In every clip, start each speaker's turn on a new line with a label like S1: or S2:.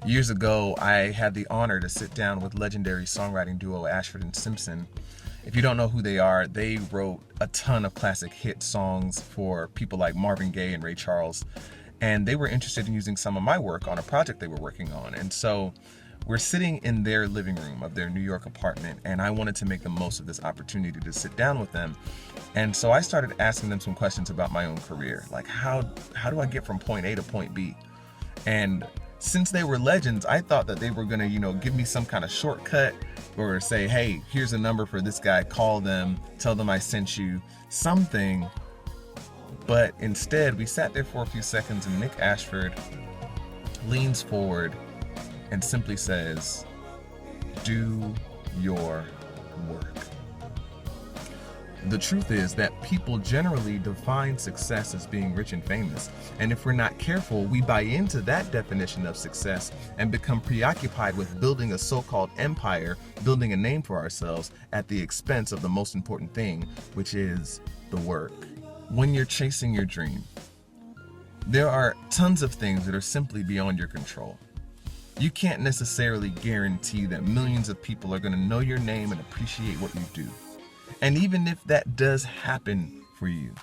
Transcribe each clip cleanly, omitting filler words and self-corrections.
S1: Years ago, I had the honor to sit down with legendary songwriting duo Ashford and Simpson. If you don't know who they are, they wrote a ton of classic hit songs for people like Marvin Gaye and Ray Charles, and they were interested in using some of my work on a project they were working on. And so we're sitting in their living room of their New York apartment, and I wanted to make the most of this opportunity to sit down with them. And so I started asking them some questions about my own career, like how do I get from point A to point B? And since they were legends, I thought that they were gonna, give me some kind of shortcut or say, hey, here's a number for this guy, call them, tell them I sent you, something. But instead, we sat there for a few seconds and Nick Ashford leans forward and simply says, do your work. The truth is that people generally define success as being rich and famous. And if we're not careful, we buy into that definition of success and become preoccupied with building a so-called empire, building a name for ourselves at the expense of the most important thing, which is the work. When you're chasing your dream, there are tons of things that are simply beyond your control. You can't necessarily guarantee that millions of people are going to know your name and appreciate what you do. And even if that does happen for you,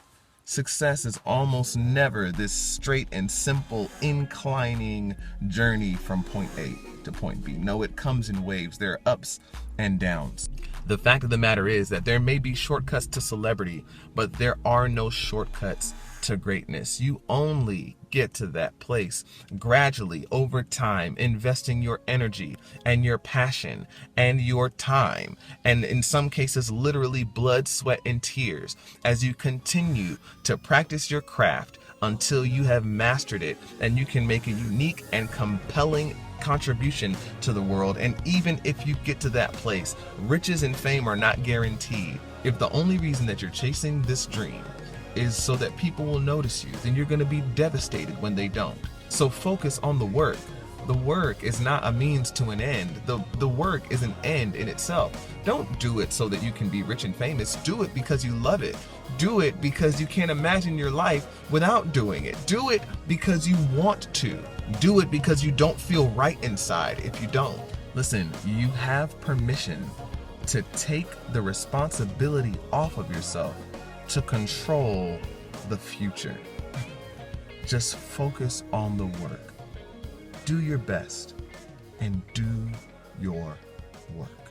S1: success is almost never this straight and simple inclining journey from point A to point B. No, it comes in waves. There are ups and downs. The fact of the matter is that there may be shortcuts to celebrity, but there are no shortcuts to greatness. You only get to that place gradually over time, investing your energy and your passion and your time, and in some cases literally blood, sweat, and tears, as you continue to practice your craft until you have mastered it and you can make a unique and compelling contribution to the world. And even if you get to that place, riches and fame are not guaranteed. If the only reason that you're chasing this dream is so that people will notice you, then you're going to be devastated when they don't. So focus on the work. The work is not a means to an end. The work is an end in itself. Don't do it so that you can be rich and famous. Do it because you love it. Do it because you can't imagine your life without doing it. Do it because you want to. Do it because you don't feel right inside if you don't. Listen, you have permission to take the responsibility off of yourself to control the future. Just focus on the work. Do your best and do your work.